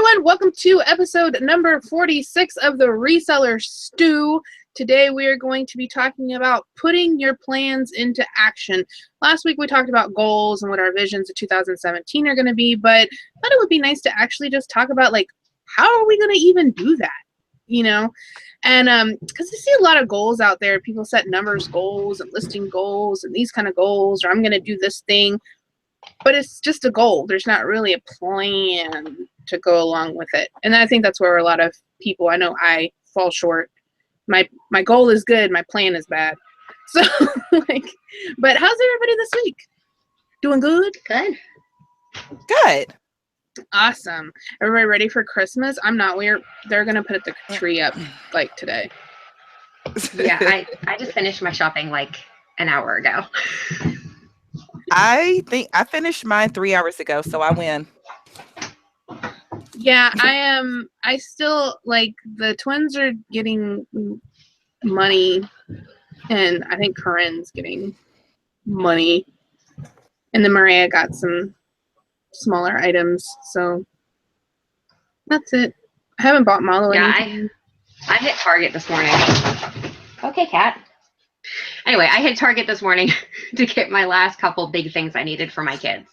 everyone, welcome to episode number 46 of the Reseller Stew. Today we are going to be talking about putting your plans into action. Last week we talked about goals and what our visions of 2017 are going to be, but I thought it would be nice to actually just talk about, like, how are we going to even do that, you know? And because I see a lot of goals out there. People set numbers goals and listing goals and these kind of goals, or I'm going to do this thing, but it's just a goal. There's not really a plan to go along with it. And I think that's where a lot of people, I know I fall short. My goal is good, my plan is bad. So like, but how's everybody this week? Doing good? Good. Awesome. Everybody ready for Christmas? I'm not. They're gonna put the tree up like today. Yeah, I just finished my shopping like an hour ago. I think I finished mine 3 hours ago, so I win. Yeah, I still, like, the twins are getting money, and I think Corinne's getting money, and then Maria got some smaller items, so that's it. I haven't bought Malo anything. I hit Target this morning. Okay, cat. Anyway, I hit Target this morning to get my last couple big things I needed for my kids.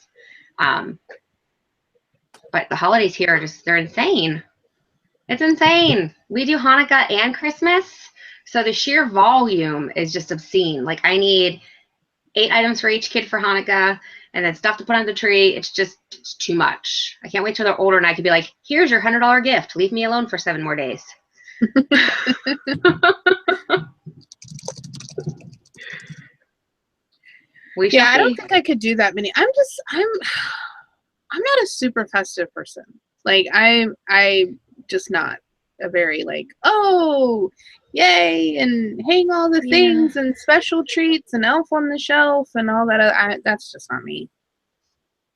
But the holidays here are they're insane. It's insane. We do Hanukkah and Christmas, so the sheer volume is just obscene. Like, I need 8 items for each kid for Hanukkah, and then stuff to put on the tree. It's too much. I can't wait till they're older and I can be like, here's your $100 gift. Leave me alone for 7 more days. I don't think I could do that many. I'm not a super festive person. Like, I just not a very, like, oh, yay, and hang all the things and special treats and elf on the shelf and all that. That's just not me.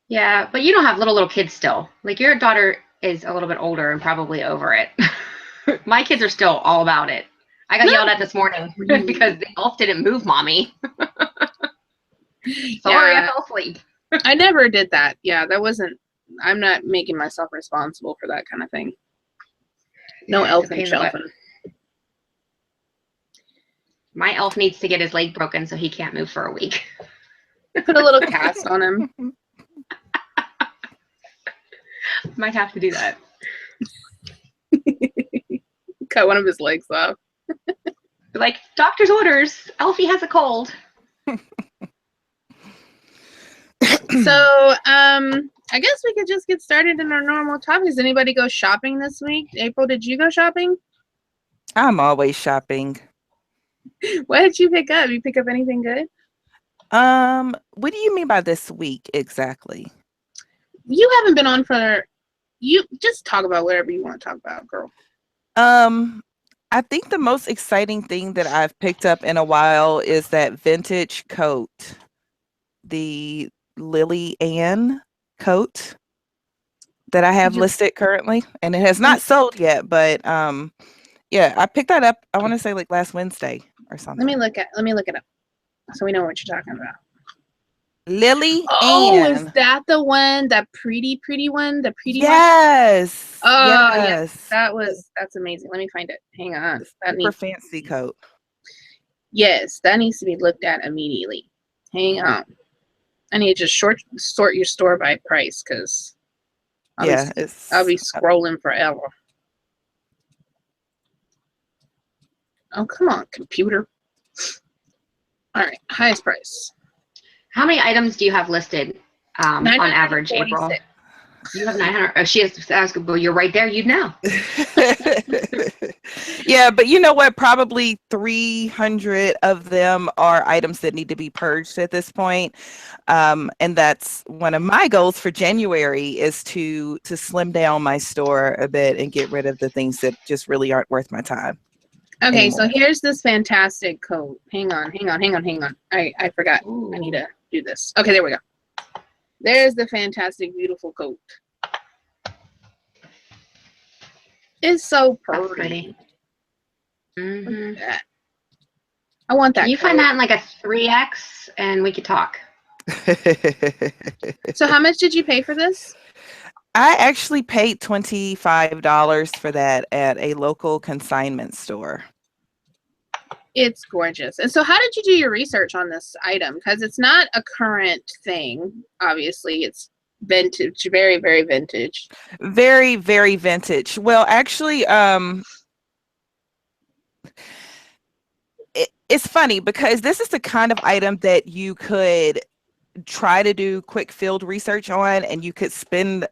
Yeah, but you don't have little kids still. Like, your daughter is a little bit older and probably over it. My kids are still all about it. I got yelled at this morning because the elf didn't move, Mommy. Sorry, I fell asleep. I never did that. Yeah, that wasn't. I'm not making myself responsible for that kind of thing. No elf and shelfing. My elf needs to get his leg broken so he can't move for a week. Put a little cast on him. Might have to do that. Cut one of his legs off. Like, doctor's orders. Elfie has a cold. So, I guess we could just get started in our normal topics. Anybody go shopping this week? April, did you go shopping? I'm always shopping. What did you pick up? You pick up anything good? What do you mean by this week exactly? You haven't been on you just talk about whatever you want to talk about, girl. I think the most exciting thing that I've picked up in a while is that vintage coat. The Lily Ann coat that I have listed currently, and it has not sold yet, but yeah, I picked that up, I want to say, like, last Wednesday or something. Let me look it up so we know what you're talking about. Lily Ann. Oh, is that the one, that pretty one? The pretty one? Yes. Oh, yes. That's amazing. Let me find it. Hang on. Super fancy coat. Yes, that needs to be looked at immediately. Hang on. I need to just sort your store by price, because I'll be scrolling forever. Oh, come on, computer. All right, highest price. How many items do you have listed on average, April? You have 900. Oh, she has to ask, well, you're right there. You'd know. Yeah, but you know what? Probably 300 of them are items that need to be purged at this point. And that's one of my goals for January, is to slim down my store a bit and get rid of the things that just really aren't worth my time. Okay, so here's this fantastic coat. Hang on. I forgot. Ooh. I need to do this. Okay, there we go. There's the fantastic, beautiful coat. It's so pretty. Mm-hmm. Look at that. I want that. Can you find that in like a 3X and we could talk? So how much did you pay for this? I actually paid $25 for that at a local consignment store. It's gorgeous. And so how did you do your research on this item? Because it's not a current thing, obviously. It's vintage, very, very vintage. Very, very vintage. Well, actually, it's funny because this is the kind of item that you could try to do quick field research on, and you could spend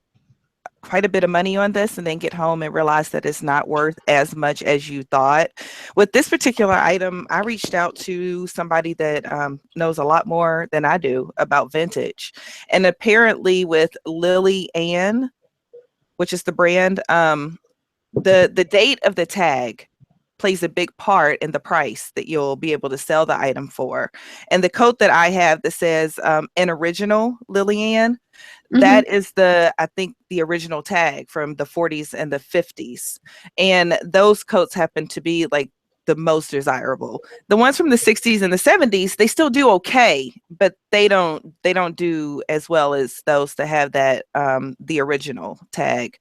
quite a bit of money on this and then get home and realize that it's not worth as much as you thought. With this particular item, I reached out to somebody that knows a lot more than I do about vintage. And apparently with Lily Ann, which is the brand, the date of the tag plays a big part in the price that you'll be able to sell the item for. And the coat that I have that says an original Lillian, that is I think the original tag from the 40s and the 50s. And those coats happen to be like the most desirable. The ones from the 60s and the 70s, they still do okay, but they don't do as well as those that have that the original tag.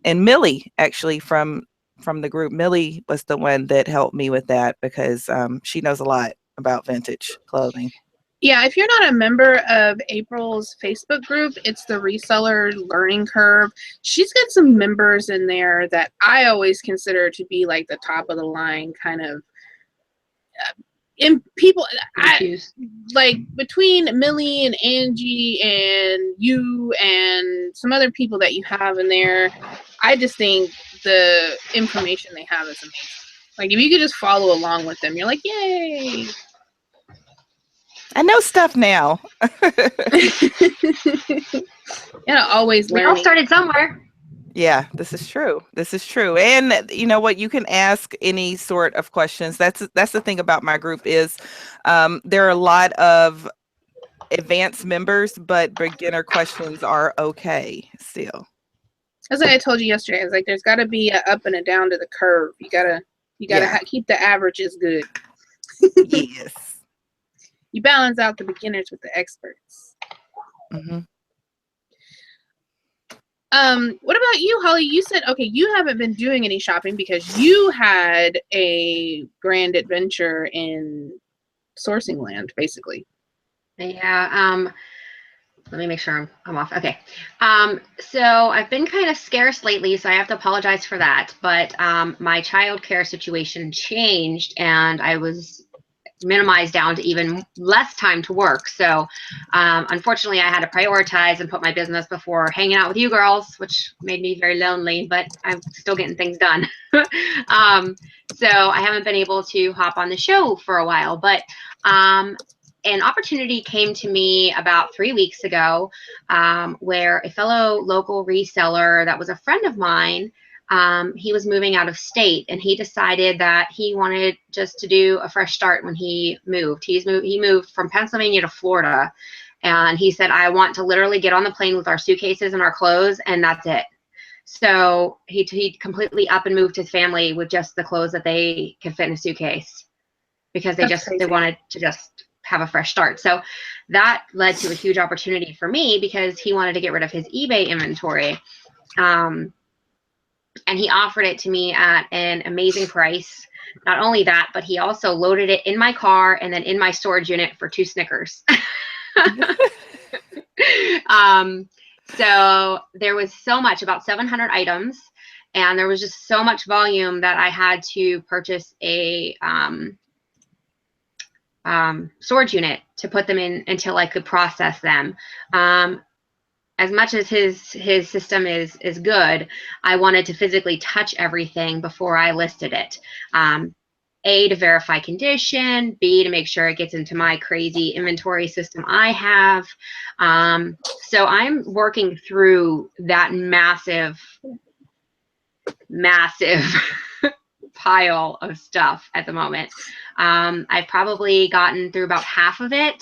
And Millie, actually, from the group, Millie was the one that helped me with that because she knows a lot about vintage clothing. Yeah, if you're not a member of April's Facebook group, it's the Reseller Learning Curve. She's got some members in there that I always consider to be like the top of the line kind of in people. Like between Millie and Angie and you and some other people that you have in there, I just think the information they have is amazing. Like if you could just follow along with them, you're like, yay. I know stuff now. Always learning. We all started somewhere. Yeah, this is true. This is true. And you know what? You can ask any sort of questions. That's the thing about my group is there are a lot of advanced members, but beginner questions are okay still. As I told you yesterday, I was like, there's got to be an up and a down to the curve. You gotta keep the averages good. Yes. You balance out the beginners with the experts. What about you, Holly? You said, okay, you haven't been doing any shopping because you had a grand adventure in sourcing land, basically. Yeah. Let me make sure I'm off. Okay. So I've been kind of scarce lately, so I have to apologize for that. But my childcare situation changed, and I was minimized down to even less time to work. So unfortunately, I had to prioritize and put my business before hanging out with you girls, which made me very lonely, but I'm still getting things done. So I haven't been able to hop on the show for a while, but an opportunity came to me about 3 weeks ago where a fellow local reseller that was a friend of mine, he was moving out of state, and he decided that he wanted just to do a fresh start when he moved. He moved from Pennsylvania to Florida, and he said, I want to literally get on the plane with our suitcases and our clothes, and that's it. So he completely up and moved his family with just the clothes that they could fit in a suitcase because they wanted to just have a fresh start. So that led to a huge opportunity for me because he wanted to get rid of his eBay inventory. And he offered it to me at an amazing price. Not only that, but he also loaded it in my car and then in my storage unit for 2 Snickers. So there was so much, about 700 items, and there was just so much volume that I had to purchase a storage unit to put them in until I could process them. As much as his system is good, I wanted to physically touch everything before I listed it. A, to verify condition, B, to make sure it gets into my crazy inventory system I have. So I'm working through that massive pile of stuff at the moment. I've probably gotten through about half of it.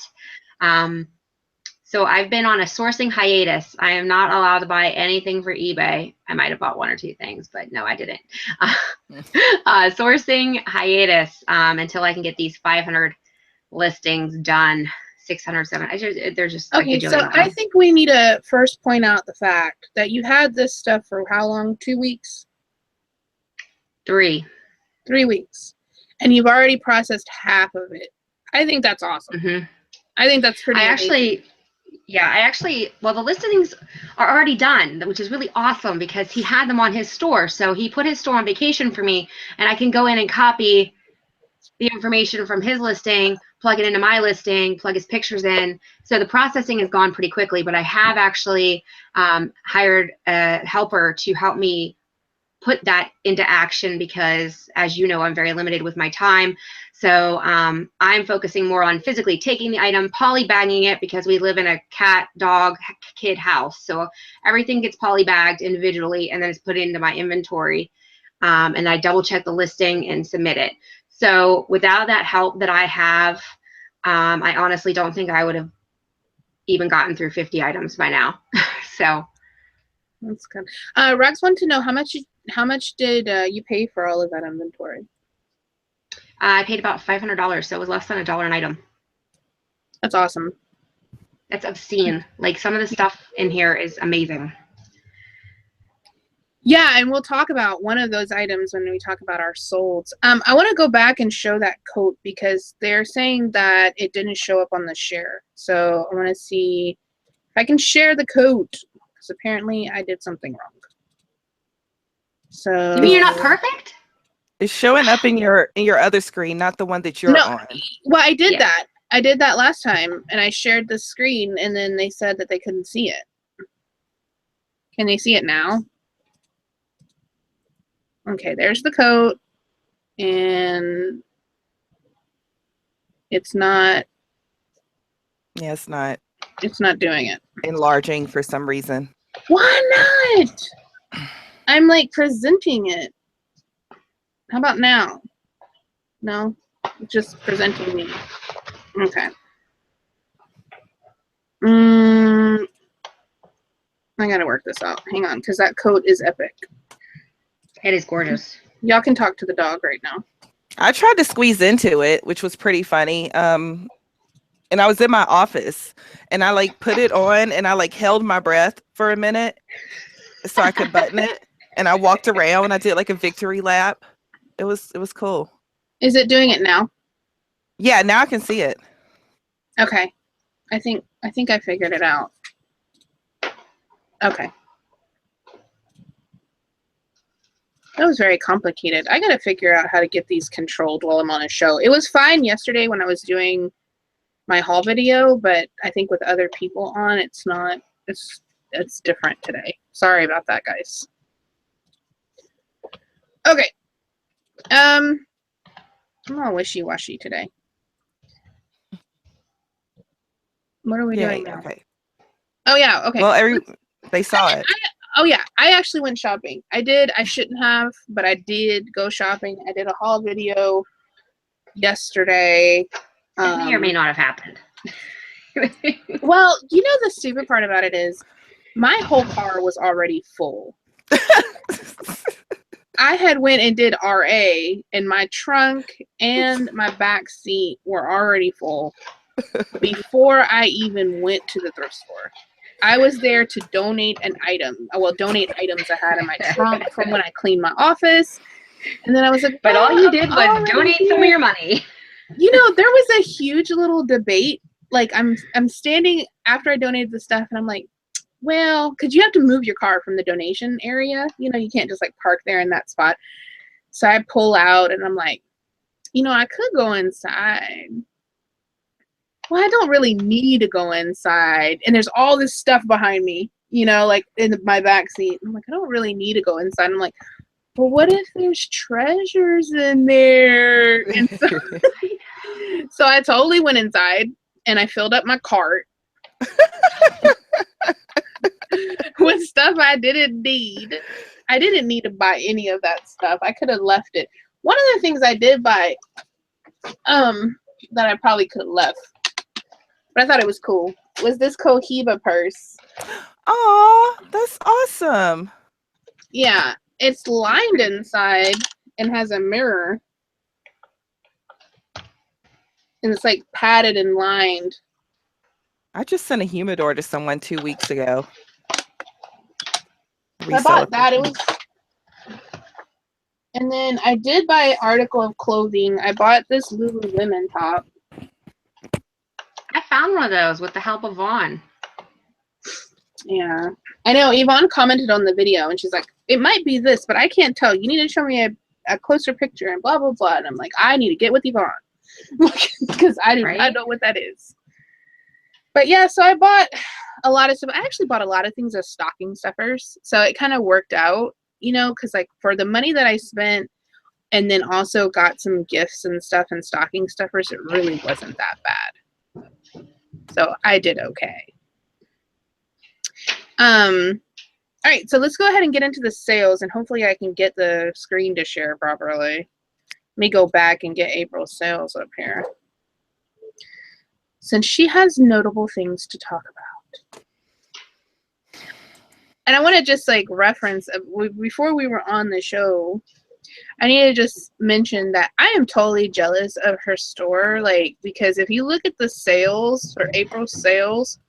So I've been on a sourcing hiatus. I am not allowed to buy anything for eBay. I might have bought 1 or 2 things, but no, I didn't. Sourcing hiatus until I can get these 500 listings done. 600, 700. They're just Okay, like a so jillion I things. think we need to first point out the fact that you had this stuff for how long? 2 weeks? 3. 3 weeks. And you've already processed half of it. I think that's awesome. Mm-hmm. I think that's pretty amazing. Well, the listings are already done, which is really awesome because he had them on his store. So he put his store on vacation for me, and I can go in and copy the information from his listing, plug it into my listing, plug his pictures in. So the processing has gone pretty quickly, but I have actually hired a helper to help me put that into action because, as you know, I'm very limited with my time. So I'm focusing more on physically taking the item, polybagging it because we live in a cat, dog, kid house. So everything gets polybagged individually and then it's put into my inventory. And I double check the listing and submit it. So without that help that I have, I honestly don't think I would have even gotten through 50 items by now. So That's good. Rex wanted to know how much did you pay for all of that inventory? I paid about $500, so it was less than $1 an item. That's awesome. That's obscene. Like, some of the stuff in here is amazing. Yeah, and we'll talk about one of those items when we talk about our solds. I want to go back and show that coat because they're saying that it didn't show up on the share. So I want to see if I can share the coat because apparently I did something wrong. So You mean you're not perfect? It's showing up in your other screen, not the one that you're on. Well, I did Yeah. that. I did that last time, and I shared the screen, and then they said that they couldn't see it. Can they see it now? Okay, there's the coat, and it's not. Yeah, it's not doing it. enlarging for some reason. Why not? I'm like presenting it. How about now? No, it's just presenting me. Okay. I gotta work this out. Hang on, because that coat is epic. It is gorgeous. Y'all can talk to the dog right now. I tried to squeeze into it, which was pretty funny. And I was in my office and I like put it on and I like held my breath for a minute so I could button it. And I walked around and I did like a victory lap. It was cool. Is it doing it now? Yeah, now I can see it. Okay. I think I figured it out. Okay. That was very complicated. I gotta figure out how to get these controlled while I'm on a show. It was fine yesterday when I was doing my haul video, but I think with other people on, it's not. It's different today. Sorry about that, guys. Okay. I'm all wishy-washy today. What are we doing now? Okay. Oh yeah. Okay. Well, they saw it. Oh yeah, I actually went shopping. I shouldn't have, but I did go shopping. I did a haul video yesterday. It may or may not have happened. Well, you know the stupid part about it is my whole car was already full. I had went and did RA and my trunk and my back seat were already full before I even went to the thrift store. I was there to donate an item. Donate items I had in my trunk from when I cleaned my office. And then I was like, but all you did was donate some of your money. You know, there was a huge little debate. Like I'm standing after I donated the stuff and I'm like, well, because you have to move your car from the donation area. You know, you can't just like park there in that spot. So I pull out and I'm like, you know, I could go inside. Well, I don't really need to go inside. And there's all this stuff behind me, you know, like in my back seat. I'm like, I don't really need to go inside. I'm like, well, what if there's treasures in there? And so I totally went inside and I filled up my cart with stuff I didn't need. I didn't need to buy any of that stuff. I could have left it. One of the things I did buy, that I probably could have left, but I thought it was cool, was this Cohiba purse. Oh, that's awesome. Yeah, it's lined inside and has a mirror. And it's like padded and lined. I just sent a humidor to someone 2 weeks ago. I bought that. It was, and then I did buy an article of clothing. I bought this Lululemon top. I found one of those with the help of Vaughn. Yeah, I know. Yvonne commented on the video, and she's like, "It might be this, but I can't tell. You need to show me a closer picture." And blah blah blah. And I'm like, I need to get with Yvonne because I do not know what that is. But yeah, so I bought a lot of stuff. I actually bought a lot of things as stocking stuffers, so it kind of worked out, you know, because like for the money that I spent, and then also got some gifts and stuff and stocking stuffers, it really wasn't that bad. So I did okay. All right, so let's go ahead and get into the sales, and hopefully I can get the screen to share properly. Let me go back and get April's sales up here, since she has notable things to talk about. And I want to just like reference, before we were on the show, I need to just mention that I am totally jealous of her store, like, because if you look at the sales for April's sales,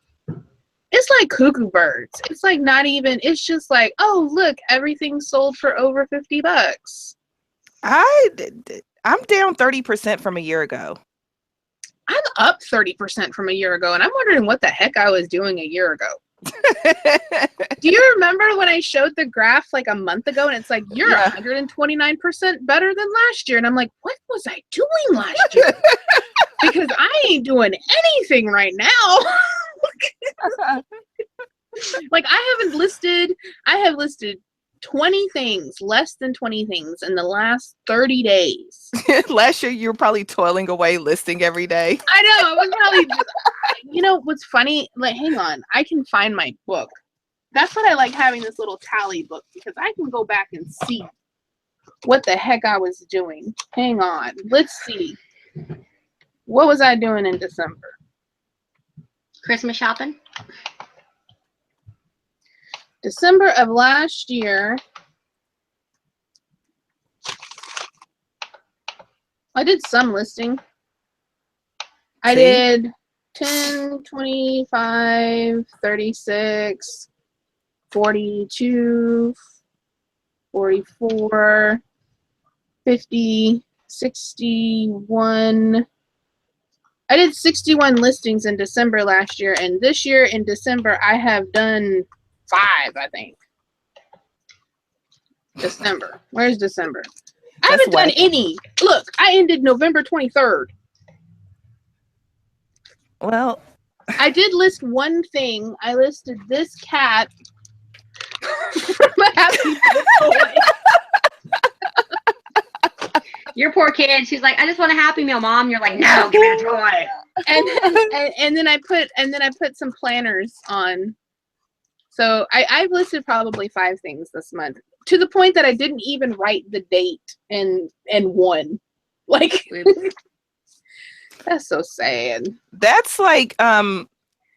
it's like cuckoo birds. It's like not even, it's just like, oh, look, everything sold for over $50. I'm down 30% from a year ago. I'm up 30% from a year ago, and I'm wondering what the heck I was doing a year ago. Do you remember when I showed the graph like a month ago, and it's like, you're 129% better than last year, and I'm like, what was I doing last year? Because I ain't doing anything right now. Like I have listed 20 things, less than 20 things in the last 30 days. Last year you were probably toiling away listing every day. I know. I was probably just, you know what's funny? Like, hang on, I can find my book. That's what I like, having this little tally book, because I can go back and see what the heck I was doing. Hang on, let's see. What was I doing in December? Christmas shopping. December of last year, I did some listing. I did 10, 25, 36, 42, 44, 50, 61. I did 61 listings in December last year, and this year in December I have done 5, I think. December. Where's December? I haven't done any. Look, I ended November 23rd. Well, I did list one thing. I listed this cat from a Happy Meal. Your poor kid. She's like, I just want a Happy Meal, Mom. You're like, no, give me a toy. And then I put some planners on. So I've listed probably 5 things this month, to the point that I didn't even write the date and one. Like, that's so sad. That's like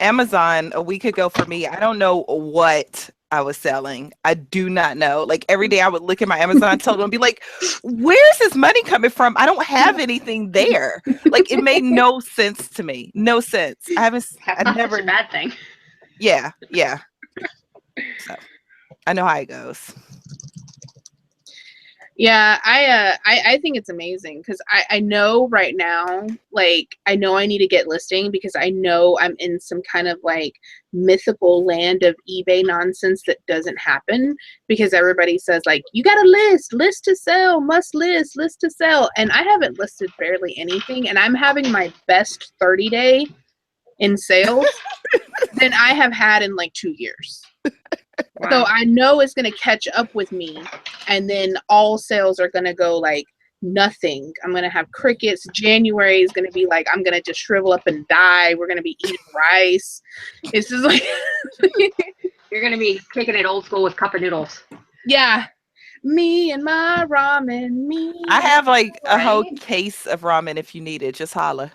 Amazon a week ago for me. I don't know what I was selling. I do not know. Like every day I would look at my Amazon total and be like, where's this money coming from? I don't have anything there. Like it made no sense to me. No sense. That's never a bad thing. Yeah. So I know how it goes. Yeah, I think it's amazing, because I know right now, like, I know I need to get listing, because I know I'm in some kind of like mythical land of eBay nonsense that doesn't happen, because everybody says like, you gotta list to sell, must list to sell, and I haven't listed barely anything, and I'm having my best 30-day in sales than I have had in like 2 years. Wow. So I know it's going to catch up with me, and then all sales are going to go like nothing. I'm going to have crickets. January is going to be like, I'm going to just shrivel up and die. We're going to be eating rice. It's just like you're going to be kicking it old school with cup of noodles. Yeah. Me and my ramen. I have like a whole case of ramen if you need it. Just holla.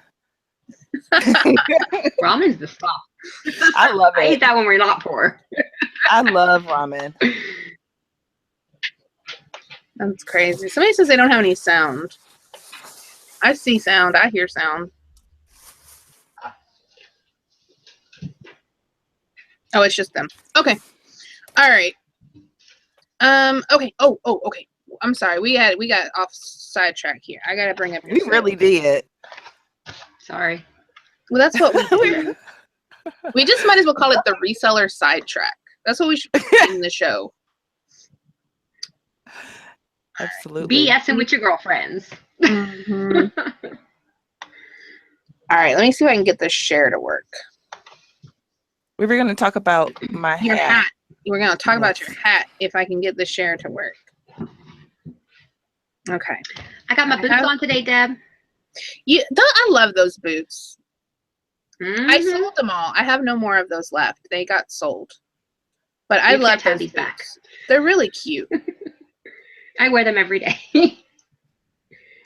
Ramen's the stuff. I love it. I eat that when we're not poor. I love ramen. That's crazy. Somebody says they don't have any sound. I see sound. I hear sound. Oh, it's just them. Okay. All right. Okay. Okay. I'm sorry. We got off sidetrack here. I gotta bring up your We really did. Sorry. Well, that's what we do. We just might as well call it the reseller sidetrack. That's what we should name the show. Absolutely. BSing with your girlfriends. Mm-hmm. All right. Let me see if I can get this share to work. We were going to talk about my Your hat. We're going to talk about Yes. your hat if I can get the share to work. Okay. I got my boots on today, Deb. Yeah, I love those boots. Mm-hmm. I sold them all. I have no more of those left. They got sold. But I love those boots. Back. They're really cute. I wear them every day.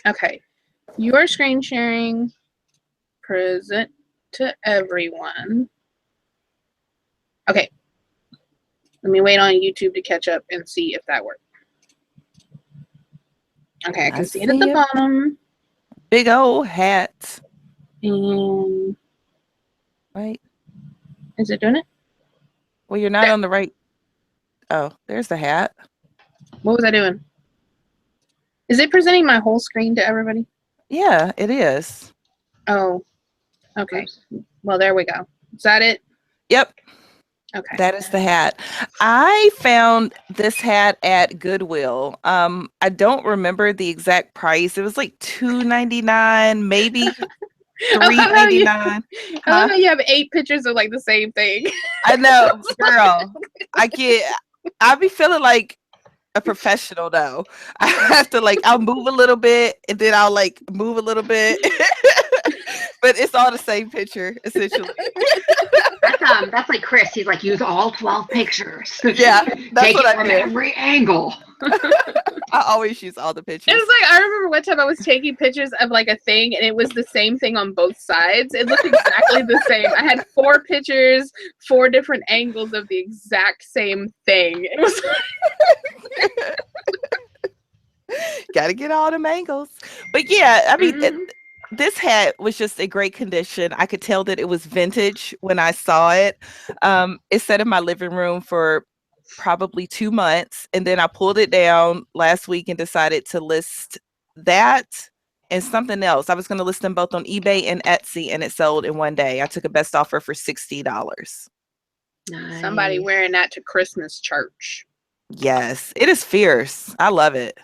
Okay. You are screen sharing. Present to everyone. Okay. Let me wait on YouTube to catch up and see if that worked. Okay, I can see it at the bottom. Big old hat. And right. Is it doing it? Well, you're not on the right. Oh, there's the hat. What was I doing? Is it presenting my whole screen to everybody? Yeah, it is. Oh, okay. Well, there we go. Is that it? Yep. Okay. That is the hat. I found this hat at Goodwill. I don't remember the exact price. It was like $2.99, maybe $3.99. I love how you have 8 pictures of like the same thing. I know, girl. I be feeling like a professional though. I have to I'll move a little bit and then I'll move a little bit. But it's all the same picture, essentially. That's like Chris. He's like, use all 12 pictures. Yeah, that's take what it from every angle. I always use all the pictures. It was I remember one time I was taking pictures of a thing and it was the same thing on both sides. It looked exactly the same. I had 4 pictures, 4 different angles of the exact same thing. It was gotta get all them angles. But yeah, I mean, this hat was just in great condition. I could tell that it was vintage when I saw it. It sat in my living room for probably 2 months, and then I pulled it down last week and decided to list that and something else. I was going to list them both on eBay and Etsy, and it sold in one day. I took a best offer for $60. Nice. Somebody wearing that to Christmas church. Yes, it is fierce. I love it.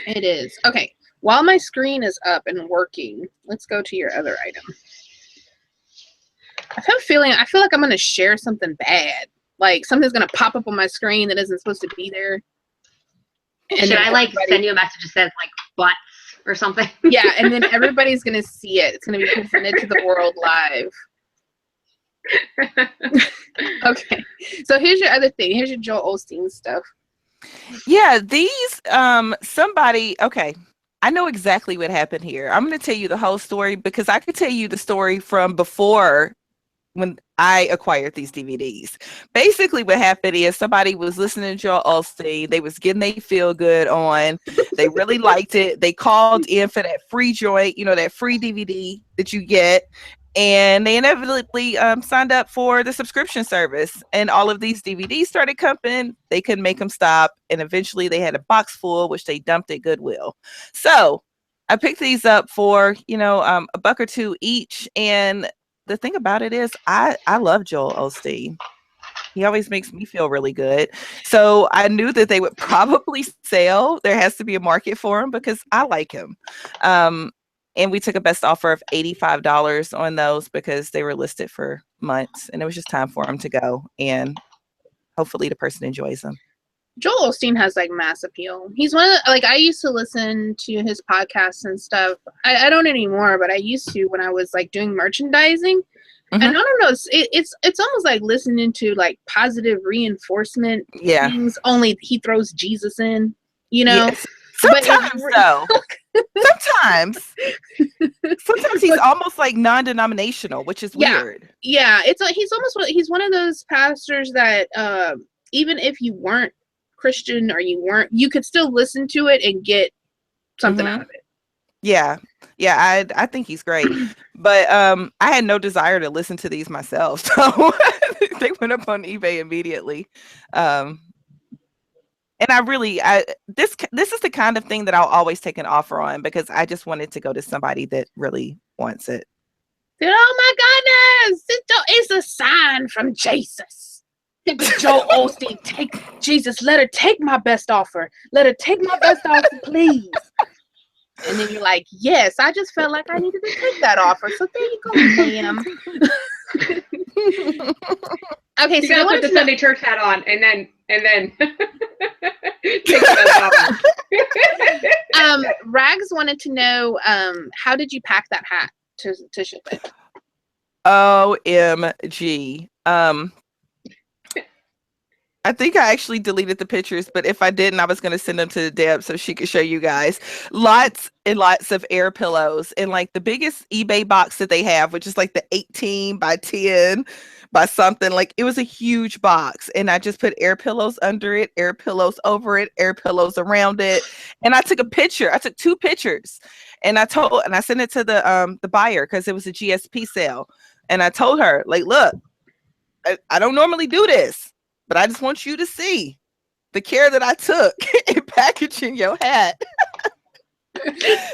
It is. Okay. While my screen is up and working, let's go to your other item. I feel like I'm going to share something bad. Like something's going to pop up on my screen that isn't supposed to be there. And should I send you a message that says butts or something? Yeah, and then everybody's going to see it. It's going to be presented to the world live. Okay. So here's your other thing. Here's your Joel Osteen stuff. Yeah, these okay. I know exactly what happened here. I'm going to tell you the whole story because I could tell you the story from before when I acquired these DVDs. Basically what happened is somebody was listening to Joel Osteen. They was getting they feel good on. They really liked it. They called in for that free joint, that free DVD that you get. And they inevitably signed up for the subscription service. And all of these DVDs started coming. They couldn't make them stop. And eventually they had a box full, which they dumped at Goodwill. So I picked these up for, $1 or $2 each. And the thing about it is I love Joel Osteen. He always makes me feel really good. So I knew that they would probably sell. There has to be a market for him because I like him. And we took a best offer of $85 on those because they were listed for months and it was just time for them to go. And hopefully the person enjoys them. Joel Osteen has mass appeal. He's one of the, I used to listen to his podcasts and stuff. I don't anymore, but I used to when I was doing merchandising. And I don't know, it's almost like listening to positive reinforcement things, only he throws Jesus in, Yes. Sometimes though. Sometimes he's almost non-denominational, which is weird. Yeah, he's one of those pastors that even if you weren't Christian or you could still listen to it and get something out of it. Yeah. Yeah, I think he's great. But I had no desire to listen to these myself. So they went up on eBay immediately. Um and this is the kind of thing that I'll always take an offer on because I just want it to go to somebody that really wants it. Oh my goodness! It's a sign from Jesus. Joel Osteen, Jesus, let her take my best offer. Let her take my best offer, please. And then you're like, yes, I just felt like I needed to take that offer. So there you go, ma'am. Okay, You so gotta put the Sunday church hat on and then take the best offer. Rags wanted to know, how did you pack that hat to ship it? OMG. I think I actually deleted the pictures, but if I didn't, I was going to send them to Deb so she could show you guys. Lots and lots of air pillows and like the biggest eBay box that they have, which is like the 18 by 10 by something. Like it was a huge box and I just put air pillows under it, air pillows over it, air pillows around it. And I took a picture. I took 2 pictures and I sent it to the buyer because it was a GSP sale. And I told her, like, look, I don't normally do this, but I just want you to see the care that I took in packaging your hat.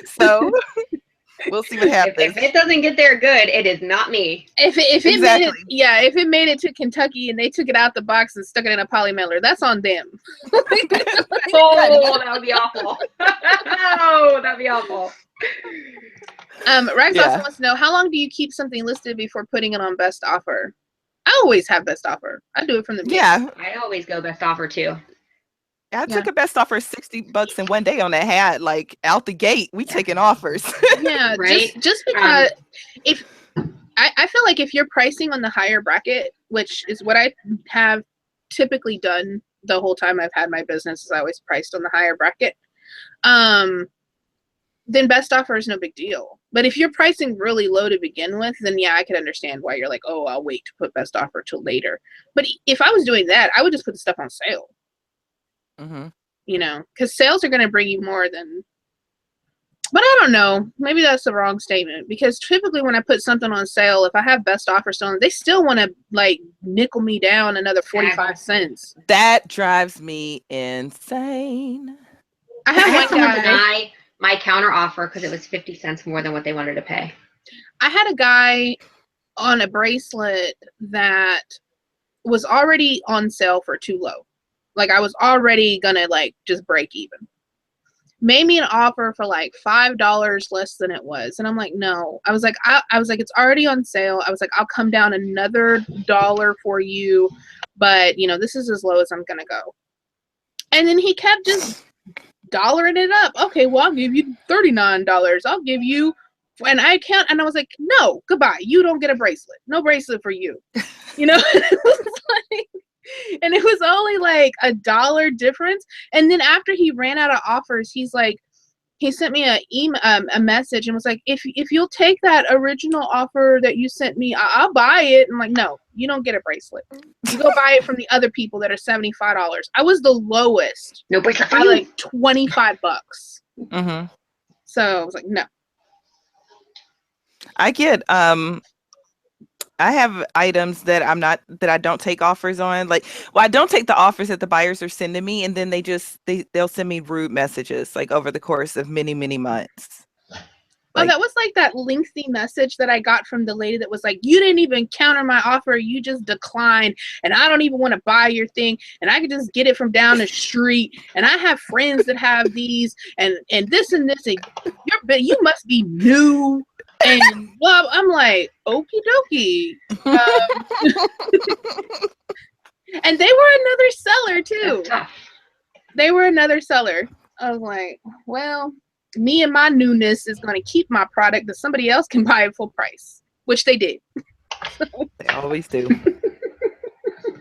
So we'll see what happens. If it doesn't get there good, it is not me. If it made it to Kentucky and they took it out the box and stuck it in a poly mailer, that's on them. Oh, that would be awful. Oh, that'd be awful. Rags also wants to know, how long do you keep something listed before putting it on best offer? I always have best offer. I do it from the beginning. Yeah. I always go best offer too. I took a best offer $60 in one day on that hat. Like out the gate, we taking offers. Yeah, right. Just because if I feel like if you're pricing on the higher bracket, which is what I have typically done the whole time I've had my business, is I always priced on the higher bracket. Then best offer is no big deal. But if you're pricing really low to begin with, then yeah, I could understand why you're like, oh, I'll wait to put best offer till later. But if I was doing that, I would just put the stuff on sale. Mm-hmm. You know, because sales are going to bring you more than. But I don't know. Maybe that's the wrong statement, because typically when I put something on sale, if I have best offer still on, they still want to like nickel me down another 45 cents. That drives me insane. I have one guy. My counter offer because it was 50 cents more than what they wanted to pay. I had a guy on a bracelet that was already on sale for too low. Like I was already gonna like just break even. Made me an offer for like $5 less than it was, and I'm like, no. I was like, it's already on sale. I was like, I'll come down another $1 for you, but you know, this is as low as I'm gonna go. And then he kept just dollaring it up. Okay, well, I'll give you $39. I'll give you, and I was like, no, goodbye. You don't get a bracelet. No bracelet for you. You know, and it was only like $1 difference. And then after he ran out of offers, he's like, he sent me a message and was like, if you'll take that original offer that you sent me, I'll buy it. I'm like, no, you don't get a bracelet. You go buy it from the other people that are $75. I was the lowest. No bracelet for by you. like $25. Mm-hmm. So I was like, no. I get I have items that I don't take offers on. Like, well, I don't take the offers that the buyers are sending me, and then they'll send me rude messages like over the course of many, many months. Like, that was like that lengthy message that I got from the lady that was like, you didn't even counter my offer, you just declined, and I don't even want to buy your thing, and I could just get it from down the street, and I have friends that have these, and this and this, and you must be new. And well, I'm like, okie dokie. And they were another seller too. They were another seller. I was like, well, me and my newness is going to keep my product that somebody else can buy at full price, which they did. They always do.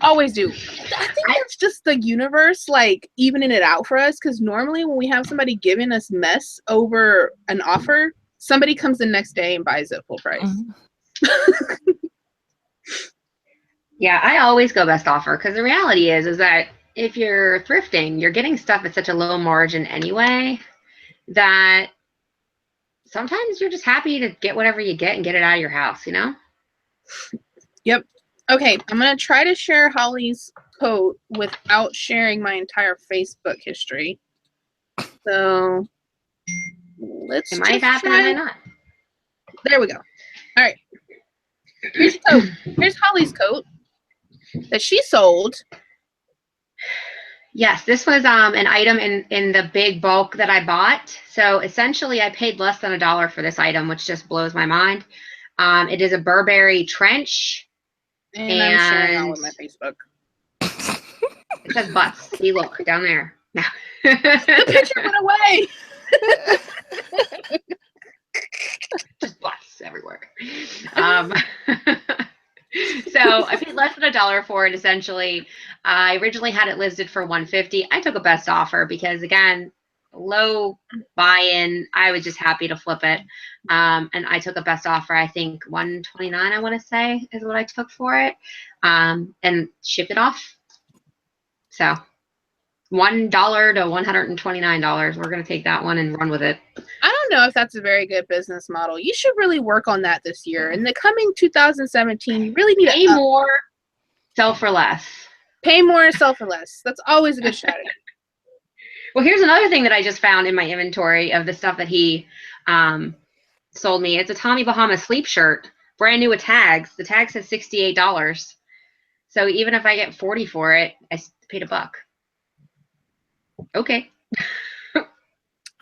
Always do. I think that's just the universe, like, evening it out for us, because normally when we have somebody giving us mess over an offer, somebody comes the next day and buys it full price. Mm-hmm. Yeah, I always go best offer because the reality is that if you're thrifting, you're getting stuff at such a low margin anyway that sometimes you're just happy to get whatever you get and get it out of your house, you know? Yep. Okay, I'm going to try to share Holly's coat without sharing my entire Facebook history. So let's It might happen, it might not. There we go. All right. Here's your coat. Here's Holly's coat that she sold. Yes, this was an item in the big bulk that I bought. So essentially, I paid less than $1 for this item, which just blows my mind. It is a Burberry trench. And I'm sharing all of my Facebook. It says butts. See, look, down there. No. The picture went away. Just butts everywhere. So I paid less than $1 for it, essentially. I originally had it listed for $150. I took a best offer because, again, low buy-in. I was just happy to flip it. And I took a best offer, I think $129, I want to say, is what I took for it. And shipped it off. So $1 to $129. We're going to take that one and run with it. I don't know if that's a very good business model. You should really work on that this year. In the coming 2017, you really need to pay more, sell for less. Pay more, sell for less. That's always a good strategy. Well, here's another thing that I just found in my inventory of the stuff that he sold me. It's a Tommy Bahama sleep shirt, brand new with tags. The tag says $68. So even if I get $40 for it, I paid $1. Okay.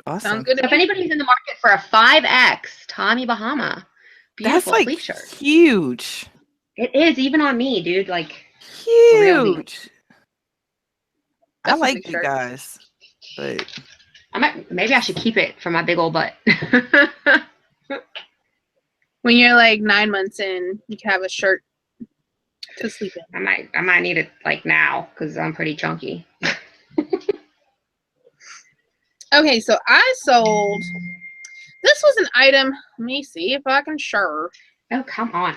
Awesome. Sounds good. So if anybody's in the market for a 5X Tommy Bahama, beautiful That's like sleep shirt. Huge. It is, even on me, dude. Like huge. I That's a like big you shirt. guys, but maybe I should keep it for my big old butt. When you're like 9 months in, you can have a shirt to sleep in. I might need it like now because I'm pretty chunky. Okay, so I sold. This was an item. Let me see if I can share. Oh, come on.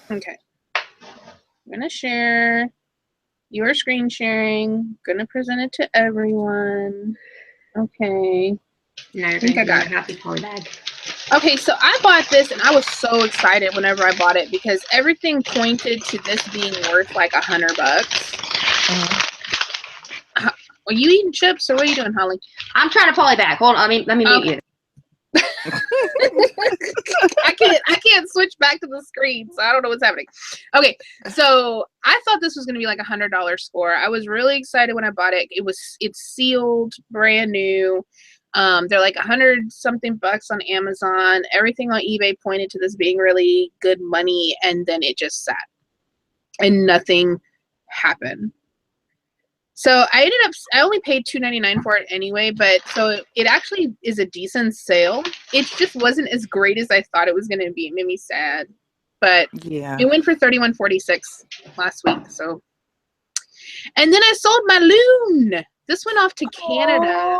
Okay. I'm gonna share your screen sharing. Gonna present it to everyone. Okay. Now you're I think going to I get got a happy poly bag. Okay, so I bought this and I was so excited whenever I bought it because everything pointed to this being worth like $100. Are you eating chips or what are you doing, Holly? I'm trying to poly bag. Hold on. Let me mute you. I can't switch back to the screen, so I don't know what's happening. Okay, so I thought this was gonna be like $100 score. I was really excited when I bought it. It's sealed, brand new. They're like $100 something on Amazon. Everything on eBay pointed to this being really good money, and then it just sat, and nothing happened. So I only paid $2.99 for it anyway, but so it actually is a decent sale. It just wasn't as great as I thought it was going to be. It made me sad, but yeah, it went for $31.46 last week. So, and then I sold my loon. This went off to Canada.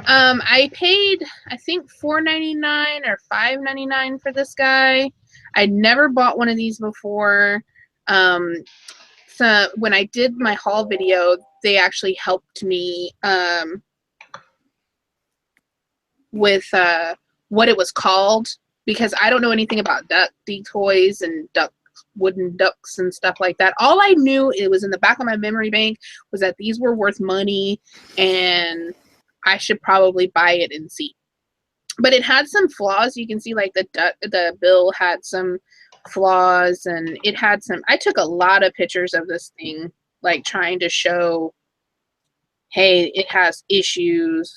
I paid, I think $4.99 or $5.99 for this guy. I'd never bought one of these before. So when I did my haul video, they actually helped me with what it was called because I don't know anything about duck decoys and wooden ducks and stuff like that. All I knew, it was in the back of my memory bank, was that these were worth money and I should probably buy it and see. But it had some flaws. You can see like the bill had some flaws and it had some. I took a lot of pictures of this thing, like trying to show, hey, it has issues.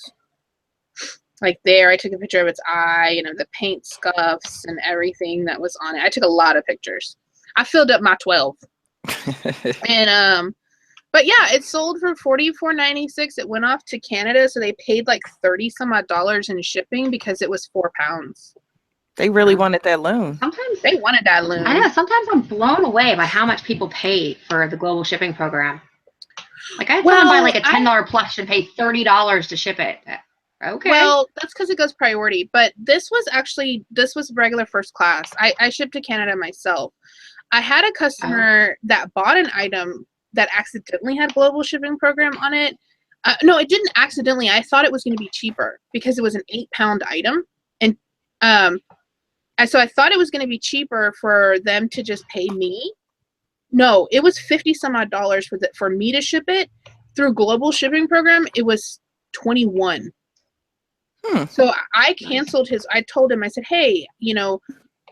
Like there, I took a picture of its eye, the paint scuffs and everything that was on it. I took a lot of pictures. I filled up my 12. And but yeah, it sold for $44.96. It went off to Canada, so they paid like $30 some odd in shipping because it was 4 pounds. They really wanted that loan. Sometimes they wanted that loan. I know. Sometimes I'm blown away by how much people pay for the global shipping program. Like I had someone buy like a $10 plush and pay $30 to ship it. Okay. Well, that's because it goes priority. But this was regular first class. I shipped to Canada myself. I had a customer that bought an item that accidentally had global shipping program on it. No, it didn't accidentally. I thought it was going to be cheaper because it was an 8-pound item. And so I thought it was going to be cheaper for them to just pay me. No, it was 50 some odd dollars for me to ship it through global shipping program. It was 21. So I canceled I told him, I said, hey,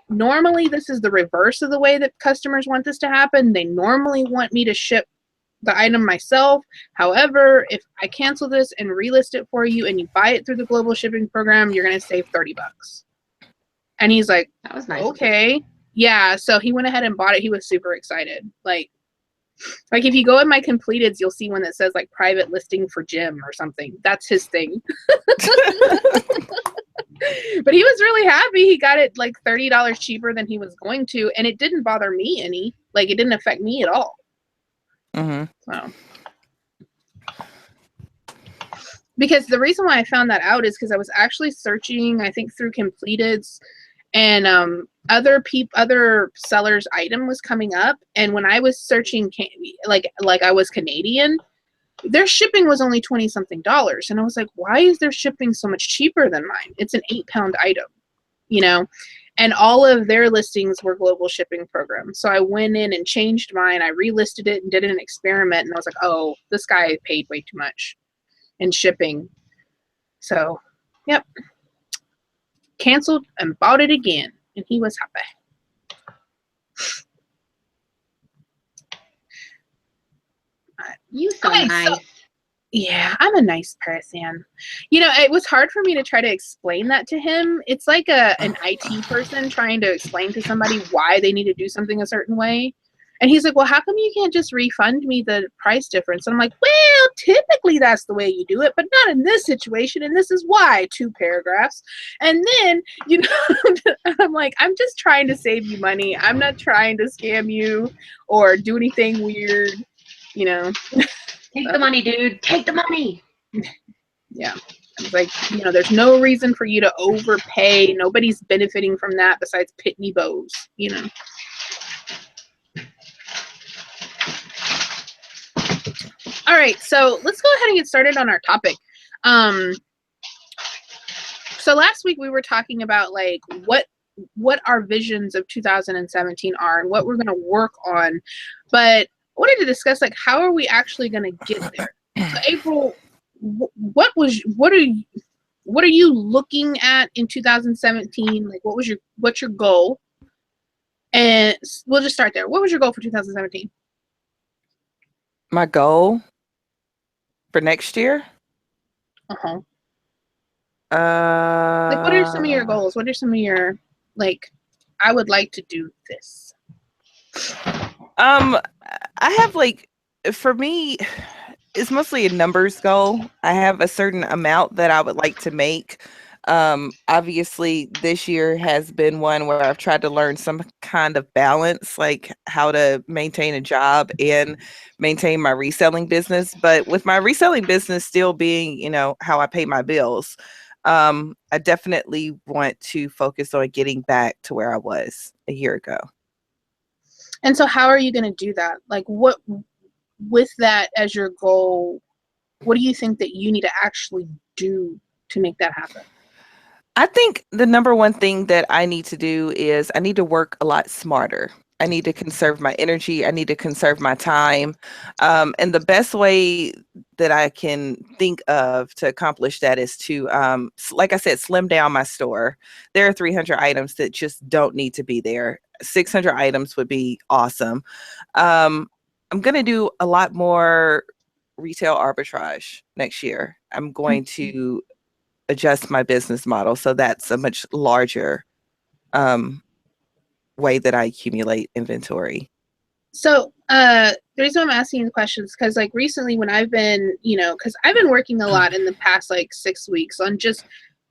normally this is the reverse of the way that customers want this to happen. They normally want me to ship the item myself. However, if I cancel this and relist it for you and you buy it through the global shipping program, you're going to save $30. And he's like, that was nice. Okay. Yeah. So he went ahead and bought it. He was super excited. Like if you go in my completeds, you'll see one that says like private listing for Jim or something. That's his thing. But he was really happy. He got it like $30 cheaper than he was going to. And it didn't bother me any. Like it didn't affect me at all. So. Because the reason why I found that out is because I was actually searching, I think, through completeds, and other sellers' item was coming up. And when I was searching, like I was Canadian, their shipping was only $20-something. And I was like, why is their shipping so much cheaper than mine? It's an 8-pound item, And all of their listings were global shipping programs. So I went in and changed mine. I relisted it and did an experiment. And I was like, oh, this guy paid way too much in shipping. So, yep. Canceled and bought it again. And he was happy. You so nice. So, yeah, I'm a nice person. It was hard for me to try to explain that to him. It's like an IT person trying to explain to somebody why they need to do something a certain way. And he's like, well, how come you can't just refund me the price difference? And I'm like, well, typically that's the way you do it, but not in this situation. And this is why, 2 paragraphs. And then, I'm like, I'm just trying to save you money. I'm not trying to scam you or do anything weird, Take the money, dude. Take the money. Yeah. I was like, there's no reason for you to overpay. Nobody's benefiting from that besides Pitney Bowes, All right, so let's go ahead and get started on our topic. So last week we were talking about like what our visions of 2017 are and what we're going to work on, but I wanted to discuss like how are we actually going to get there. So April, what are you looking at in 2017? Like what's your goal? And we'll just start there. What was your goal for 2017? My goal for next year? Like what are some of your goals? What are some of your I would like to do this? I have for me, it's mostly a numbers goal. I have a certain amount that I would like to make. Obviously this year has been one where I've tried to learn some kind of balance, like how to maintain a job and maintain my reselling business. But with my reselling business still being, how I pay my bills, I definitely want to focus on getting back to where I was a year ago. And so how are you going to do that? Like what, with that as your goal, what do you think that you need to actually do to make that happen? I think the number one thing that I need to do is I need to work a lot smarter. I need to conserve my energy. I need to conserve my time. And the best way that I can think of to accomplish that is to, like I said, slim down my store. There are 300 items that just don't need to be there. 600 items would be awesome. I'm going to do a lot more retail arbitrage next year. I'm going to adjust my business model. So that's a much larger way that I accumulate inventory. So the reason I'm asking the questions because like recently when I've been, because I've been working a lot in the past 6 weeks on just,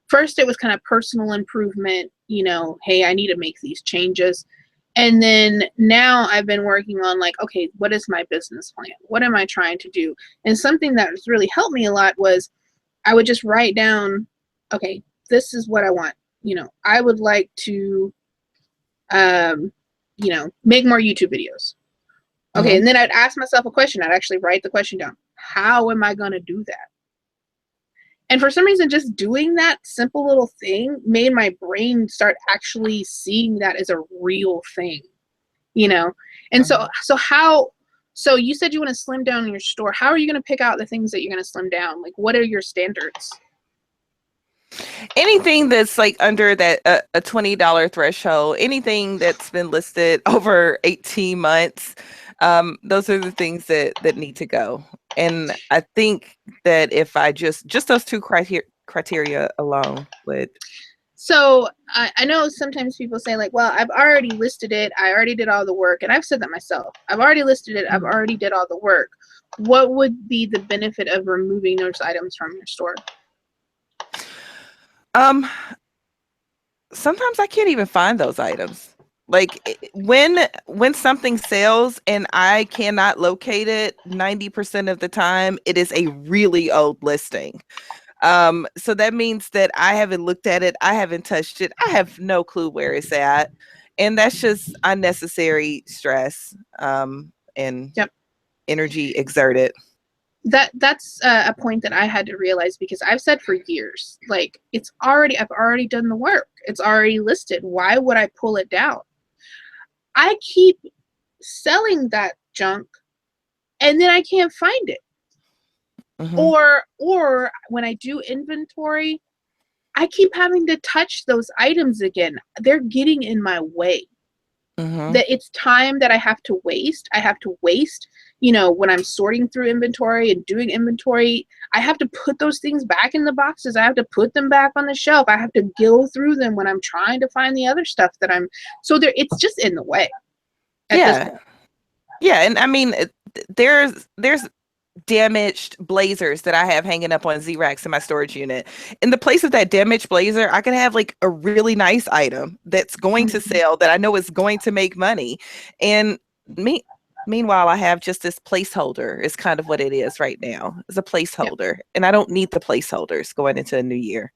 first it was kind of personal improvement, hey, I need to make these changes. And then now I've been working on okay, what is my business plan? What am I trying to do? And something that has really helped me a lot was I would just write down, okay, this is what I want. I would like to, make more YouTube videos. Okay, and then I'd ask myself a question. I'd actually write the question down. How am I going to do that? And for some reason, just doing that simple little thing made my brain start actually seeing that as a real thing, you know? And so you said you want to slim down your store. How are you going to pick out the things that you're going to slim down? Like, what are your standards? Anything that's like under that a $20 threshold, anything that's been listed over 18 months, those are the things that need to go. And I think that if I just those two criteria alone would. So I know sometimes people say like, well, I've already listed it. I already did all the work. And I've said that myself. I've already listed it. I've already did all the work. What would be the benefit of removing those items from your store? Sometimes I can't even find those items. Like when something sells and I cannot locate it, 90% of the time, it is a really old listing. So that means that I haven't looked at it. I haven't touched it. I have no clue where it's at. And that's just unnecessary stress, and energy exerted. That's a point that I had to realize, because I've said for years, like, I've already done the work. It's already listed. Why would I pull it down? I keep selling that junk and then I can't find it. Mm-hmm. Or when I do inventory, I keep having to touch those items again. They're getting in my way. Mm-hmm. That it's time that I have to waste. You know, when I'm sorting through inventory and doing inventory, I have to put those things back in the boxes. I have to put them back on the shelf. I have to go through them when I'm trying to find the other stuff that it's just in the way. Yeah. And I mean, there's damaged blazers that I have hanging up on Z-Racks in my storage unit. In the place of that damaged blazer, I could have like a really nice item that's going to sell, that I know is going to make money. And meanwhile, I have just this placeholder is kind of what it is right now. It's a placeholder. And I don't need the placeholders going into a new year.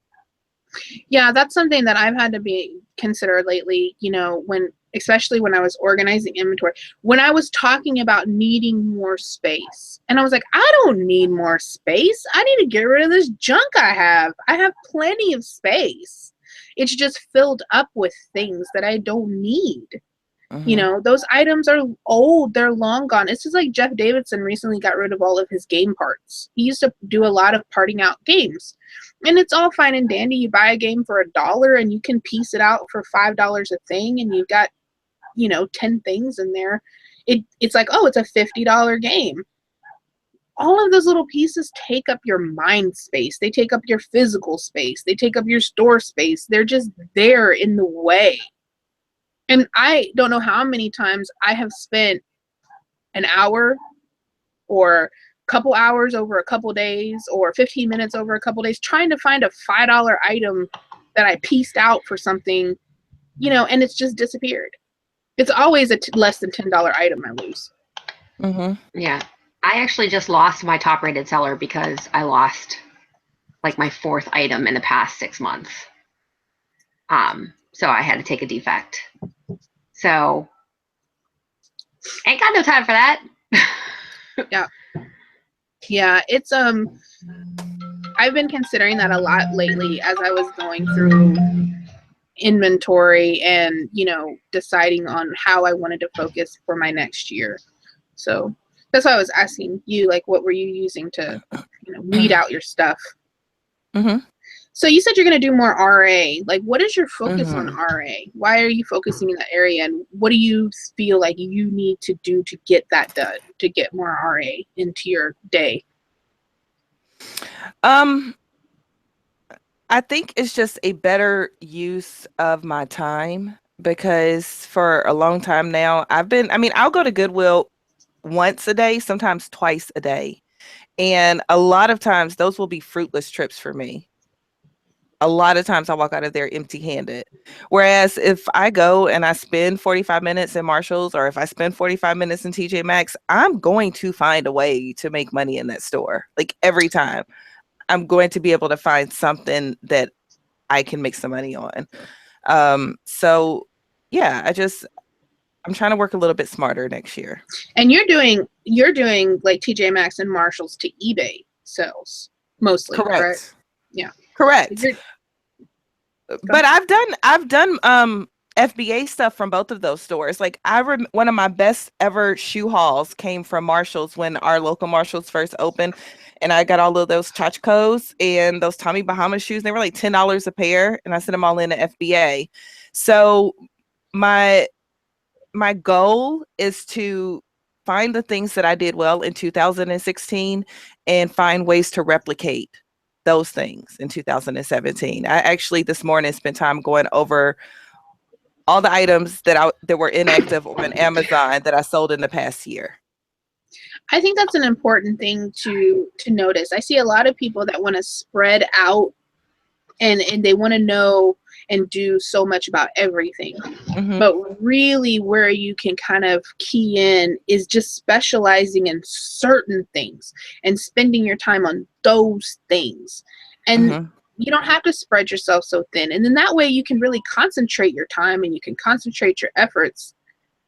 Yeah, that's something that I've had to be considered lately, you know, especially when I was organizing inventory, when I was talking about needing more space. And I was like, I don't need more space. I need to get rid of this junk I have. I have plenty of space. It's just filled up with things that I don't need. Mm-hmm. You know, those items are old. They're long gone. It's just like Jeff Davidson recently got rid of all of his game parts. He used to do a lot of parting out games. And it's all fine and dandy. You buy a game for $1 and you can piece it out for $5 a thing, and you've got, you know, 10 things in there. It's like, oh, it's a $50 game. All of those little pieces take up your mind space. They take up your physical space. They take up your store space. They're just there in the way. And I don't know how many times I have spent an hour or couple hours over a couple days or 15 minutes over a couple days trying to find a $5 item that I pieced out for something, you know, and it's just disappeared. It's always a less than $10 item I lose. Mm-hmm. Yeah. I actually just lost my top rated seller because I lost like my 4th item in the past 6 months. So I had to take a defect. So ain't got no time for that. Yeah, it's I've been considering that a lot lately as I was going through inventory and, you know, deciding on how I wanted to focus for my next year. So that's why I was asking you, like, what were you using to, you know, weed out your stuff? Mm-hmm. So you said you're going to do more RA. Like, what is your focus on RA? Why are you focusing in that area? And what do you feel like you need to do to get that done, to get more RA into your day? I think it's just a better use of my time, because for a long time now, I'll go to Goodwill once a day, sometimes twice a day. And a lot of times those will be fruitless trips for me. A lot of times I walk out of there empty-handed. Whereas if I go and I spend 45 minutes in Marshall's, or if I spend 45 minutes in TJ Maxx, I'm going to find a way to make money in that store. Like every time, I'm going to be able to find something that I can make some money on. So yeah, I'm trying to work a little bit smarter next year. And you're doing like TJ Maxx and Marshalls to eBay sales mostly, correct? Yeah. Correct. You're- But I've done FBA stuff from both of those stores. Like one of my best ever shoe hauls came from Marshall's when our local Marshall's first opened, and I got all of those Chachkos and those Tommy Bahama shoes. They were like $10 a pair, and I sent them all in to FBA. So my goal is to find the things that I did well in 2016 and find ways to replicate those things in 2017. I actually this morning spent time going over all the items that were inactive on Amazon that I sold in the past year. I think that's an important thing to notice. I see a lot of people that want to spread out and they want to know and do so much about everything. Mm-hmm. But really where you can kind of key in is just specializing in certain things and spending your time on those things. And Mm-hmm. you don't have to spread yourself so thin. And then that way you can really concentrate your time and you can concentrate your efforts,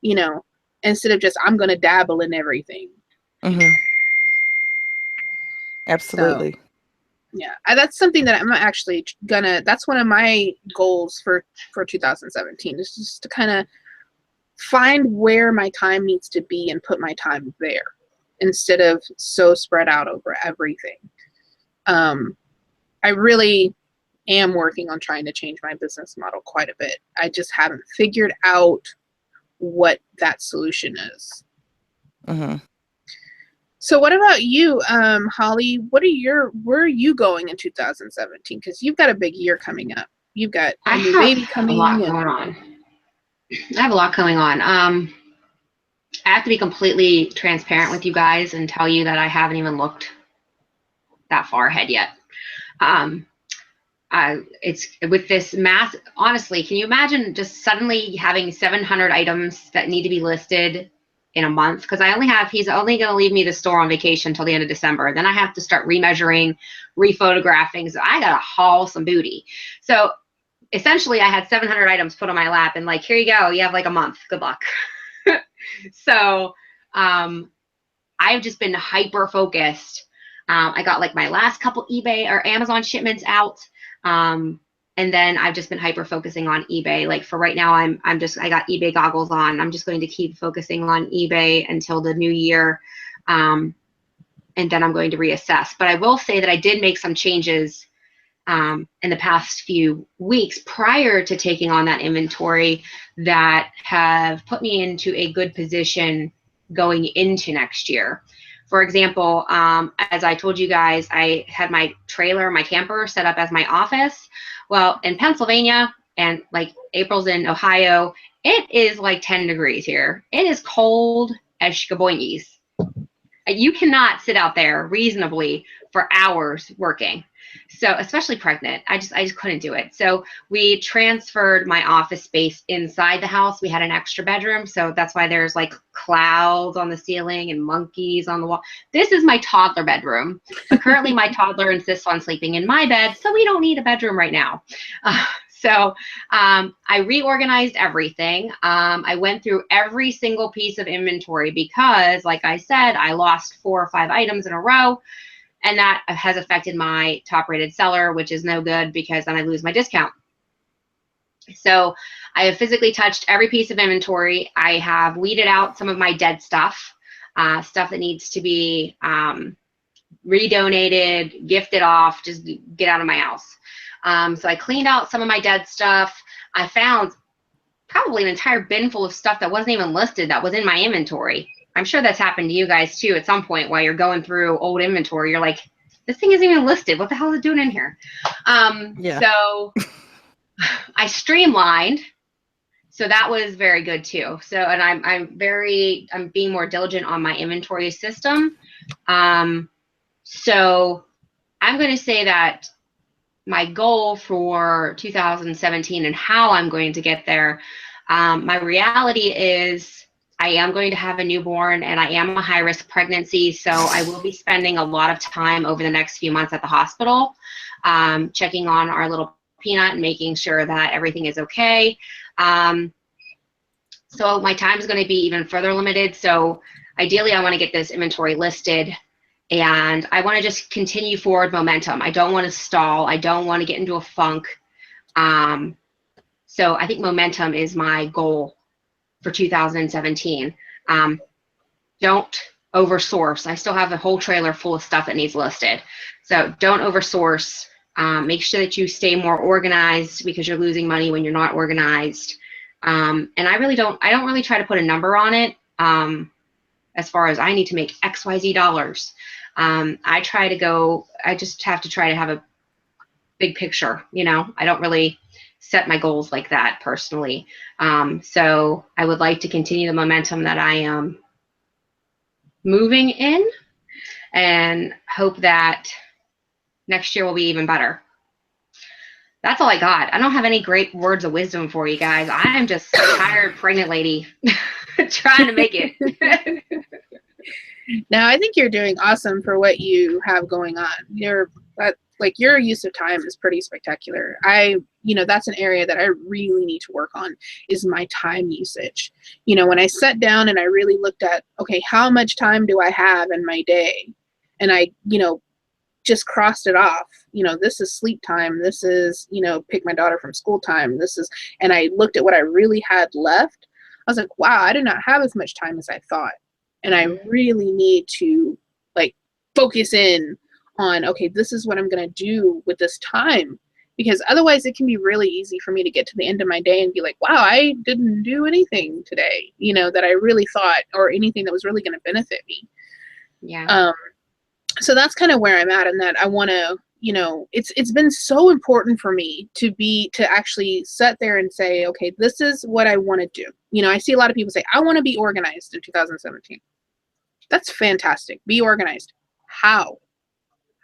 you know, instead of just, I'm going to dabble in everything. Mm-hmm. Absolutely. So, yeah, that's something that I'm actually that's one of my goals for 2017 is just to kind of find where my time needs to be and put my time there instead of so spread out over everything. I really am working on trying to change my business model quite a bit. I just haven't figured out what that solution is. Mm-hmm. So what about you, Holly? Where are you going in 2017? Because you've got a big year coming up. You've got a new baby coming. I have a lot going on. I have to be completely transparent with you guys and tell you that I haven't even looked that far ahead yet. It's with this math. Honestly, can you imagine just suddenly having 700 items that need to be listed in a month? Because he's only going to leave me the store on vacation until the end of December. Then I have to start remeasuring, rephotographing. So I got to haul some booty. So essentially I had 700 items put on my lap and like, here you go. You have like a month. Good luck. So I've just been hyper focused. I got like my last couple eBay or Amazon shipments out. And then I've just been hyper focusing on eBay. Like for right now, I got eBay goggles on. I'm just going to keep focusing on eBay until the new year. And then I'm going to reassess. But I will say that I did make some changes in the past few weeks prior to taking on that inventory that have put me into a good position going into next year. For example, as I told you guys, I had my trailer, my camper set up as my office. Well, in Pennsylvania and like April's in Ohio, it is like 10 degrees here. It is cold as shkaboingies. You cannot sit out there reasonably for hours working. So especially pregnant, I just couldn't do it. So we transferred my office space inside the house. We had an extra bedroom. So that's why there's like clouds on the ceiling and monkeys on the wall. This is my toddler bedroom. But currently my toddler insists on sleeping in my bed. So we don't need a bedroom right now. So I reorganized everything. I went through every single piece of inventory because, like I said, I lost 4 or 5 items in a row. And that has affected my top rated seller, which is no good because then I lose my discount. So I have physically touched every piece of inventory. I have weeded out some of my dead stuff, stuff that needs to be redonated, gifted off, just get out of my house. So I cleaned out some of my dead stuff. I found probably an entire bin full of stuff that wasn't even listed that was in my inventory. I'm sure that's happened to you guys too at some point while you're going through old inventory. You're like, this thing isn't even listed. What the hell is it doing in here? Yeah. So I streamlined. So that was very good too. So, and I'm being more diligent on my inventory system. So I'm going to say that my goal for 2017 and how I'm going to get there, my reality is I am going to have a newborn and I am a high-risk pregnancy, so I will be spending a lot of time over the next few months at the hospital, checking on our little peanut and making sure that everything is okay. So my time is going to be even further limited. So ideally, I want to get this inventory listed And I want to just continue forward momentum. I don't want to stall. I don't want to get into a funk. So I think momentum is my goal for 2017. Don't oversource. I still have a whole trailer full of stuff that needs listed. So don't oversource. Make sure that you stay more organized, because you're losing money when you're not organized. And I don't really try to put a number on it. As far as I need to make XYZ dollars. I just have to try to have a big picture, I don't really set my goals like that personally. So I would like to continue the momentum that I am moving in, and hope that next year will be even better. That's all I got. I don't have any great words of wisdom for you guys. I'm just a tired pregnant lady trying to make it. Now, I think you're doing awesome for what you have going on. Your use of time is pretty spectacular. That's an area that I really need to work on, is my time usage. When I sat down and I really looked at, okay, how much time do I have in my day? And I, just crossed it off. This is sleep time. This is, pick my daughter from school time. And I looked at what I really had left. I was like, wow, I did not have as much time as I thought. And I really need to focus in on, okay, this is what I'm going to do with this time, because otherwise it can be really easy for me to get to the end of my day and be like, wow, I didn't do anything today, that I really thought, or anything that was really going to benefit me. Yeah. So that's kind of where I'm at in that. I want to, it's been so important for me to actually sit there and say, okay, this is what I want to do. I see a lot of people say, I want to be organized in 2017. That's fantastic. Be organized. How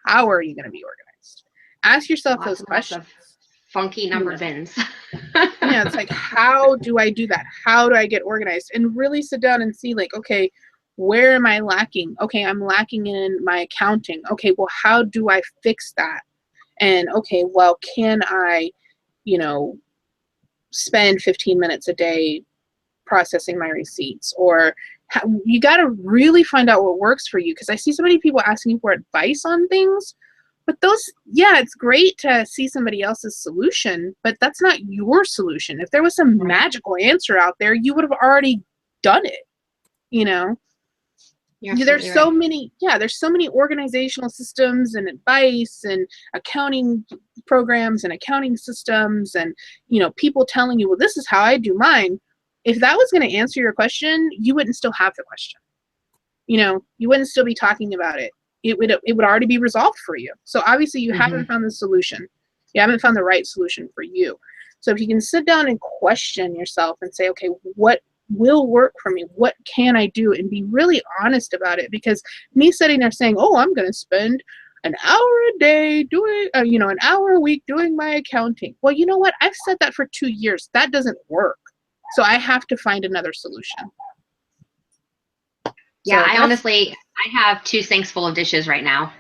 are you going to be organized? Ask yourself those questions. Funky number bins. Yeah, it's like, how do I do that? How do I get organized? And really sit down and see, okay, where am I lacking? Okay, I'm lacking in my accounting. Okay, well, how do I fix that? And okay, well, can I, spend 15 minutes a day processing my receipts? Or you got to really find out what works for you, because I see so many people asking for advice on things, but it's great to see somebody else's solution, but that's not your solution. If there was some magical answer out there, you would have already done it. There's so many organizational systems and advice and accounting programs and accounting systems and people telling you, well, this is how I do mine. If that was going to answer your question, you wouldn't still have the question. You wouldn't still be talking about it. It would already be resolved for you. So obviously you haven't found the solution. You haven't found the right solution for you. So if you can sit down and question yourself and say, okay, what will work for me? What can I do? And be really honest about it. Because me sitting there saying, oh, I'm going to spend an hour a day doing, an hour a week doing my accounting. Well, you know what? I've said that for 2 years. That doesn't work. So I have to find another solution. Yeah, I have 2 sinks full of dishes right now.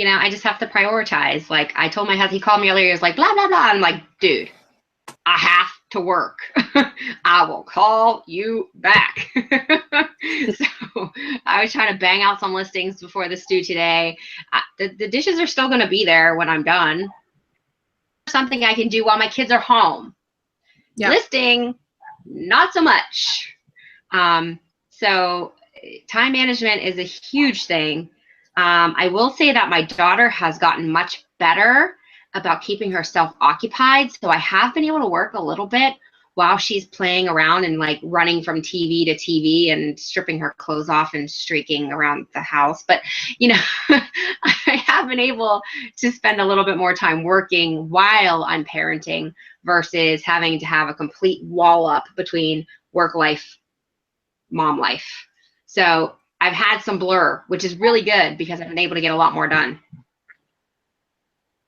I just have to prioritize. Like I told my husband, he called me earlier, he was like, blah, blah, blah. I'm like, dude, I have to work. I will call you back. So I was trying to bang out some listings before the stew today. The dishes are still going to be there when I'm done. Something I can do while my kids are home. Yeah. Listing, not so much. So time management is a huge thing. I will say that my daughter has gotten much better about keeping herself occupied. So I have been able to work a little bit while she's playing around and running from TV to TV and stripping her clothes off and streaking around the house. But, I have been able to spend a little bit more time working while I'm parenting versus having to have a complete wall up between work life, mom life. So I've had some blur, which is really good because I've been able to get a lot more done.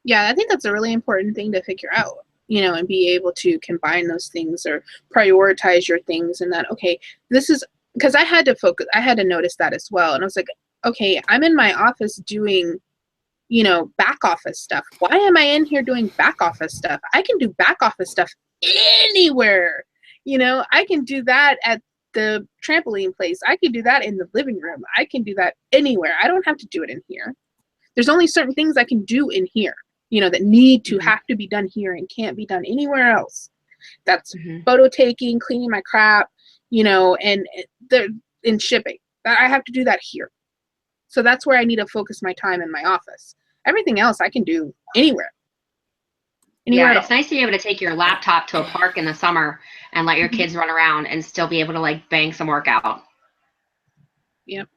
Yeah, I think that's a really important thing to figure out, and be able to combine those things or prioritize your things. And that, okay, this is because I had to notice that as well. And I was like, okay, I'm in my office doing, back office stuff. Why am I in here doing back office stuff? I can do back office stuff anywhere. I can do that at the trampoline place. I can do that in the living room. I can do that anywhere. I don't have to do it in here. There's only certain things I can do in here, you know, that need to have to be done here and can't be done anywhere else. That's photo taking, cleaning my crap, you know, and shipping. I have to do that here. So that's where I need to focus my time in my office. Everything else I can do anywhere. Yeah, it's nice to be able to take your laptop to a park in the summer and let your kids run around and still be able to like bang some workout. Yep.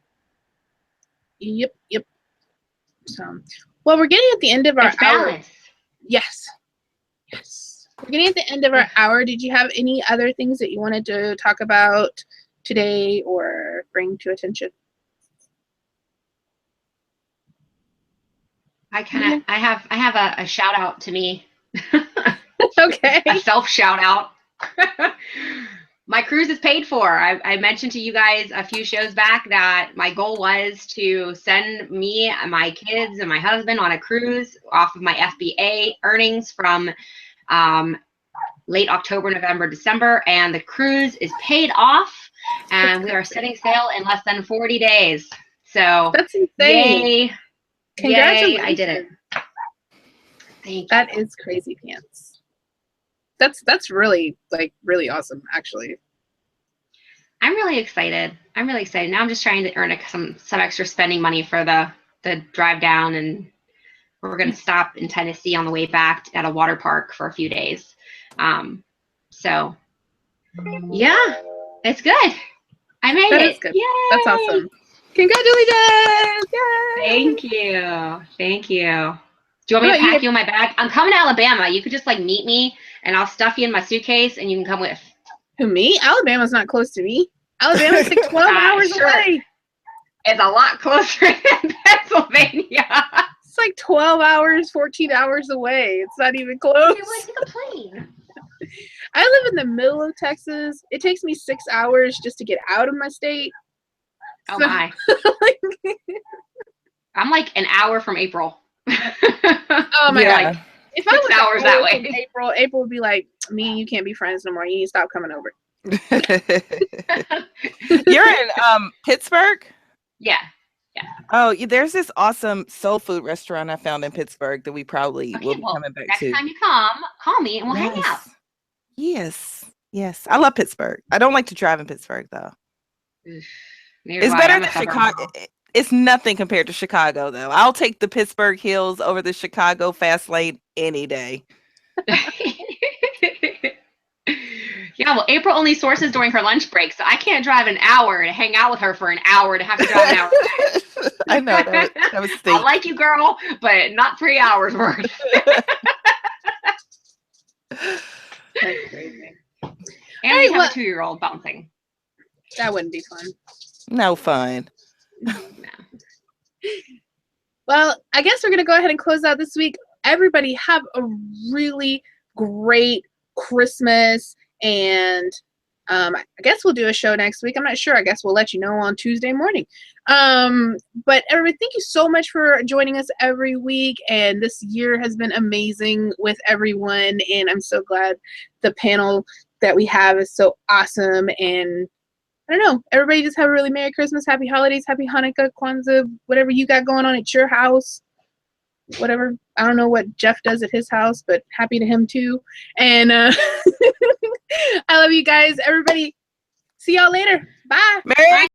So, well, we're getting at the end of our hour. Yes. We're getting at the end of our hour. Did you have any other things that you wanted to talk about today or bring to attention? I have a shout out to me. Okay. A self shout out. My cruise is paid for. I mentioned to you guys a few shows back that my goal was to send me, my kids, and my husband on a cruise off of my FBA earnings from late October, November, December, and the cruise is paid off, and we are setting sail in less than 40 days. So that's insane. Yay. Congratulations. Yay, I did it. Thank you. That is crazy pants. That's really, like, really awesome, actually. I'm really excited. Now I'm just trying to earn some extra spending money for the drive down, and we're going to stop in Tennessee on the way back at a water park for a few days. So yeah, it's good. I made it. Good. Yay! That's awesome. Congratulations! Yay! Thank you. Do you want me to pack you in my bag? I'm coming to Alabama. You could just like meet me, and I'll stuff you in my suitcase, and you can come with. Who, me? Alabama's not close to me. Alabama's like 12 hours away. It's a lot closer than Pennsylvania. It's like 12 hours, 14 hours away. It's not even close. Okay, well, take a plane. I live in the middle of Texas. It takes me 6 hours just to get out of my state. Oh, so, my. I'm like an hour from April. Oh, my God. Like, if I was hours that way. April would be like, me and you can't be friends no more. You need to stop coming over. You're in Pittsburgh? Yeah. Oh, there's this awesome soul food restaurant I found in Pittsburgh that we probably will be coming back to. Next time you come, call me and we'll hang out. Yes. I love Pittsburgh. I don't like to drive in Pittsburgh though. It's better than Chicago. It's nothing compared to Chicago though. I'll take the Pittsburgh hills over the Chicago fast lane any day. Yeah, well, April only sources during her lunch break, so I can't drive an hour to hang out with her for an hour to have to drive an hour back. I know, that was steep. I like you, girl, but not 3 hours worth. That's crazy. And we have a 2-year-old bouncing. That wouldn't be fun. No fun. No. Well, I guess we're going to go ahead and close out this week. Everybody have a really great Christmas, and I guess we'll do a show next week. I'm not sure. I guess we'll let you know on Tuesday morning. But everybody, thank you so much for joining us every week, and this year has been amazing with everyone, and I'm so glad the panel that we have is so awesome. And I don't know, everybody just have a really Merry Christmas, Happy Holidays, Happy Hanukkah, Kwanzaa, whatever you got going on at your house. Whatever, I don't know what Jeff does at his house, but happy to him too. And I love you guys. Everybody, see y'all later. Bye. Merry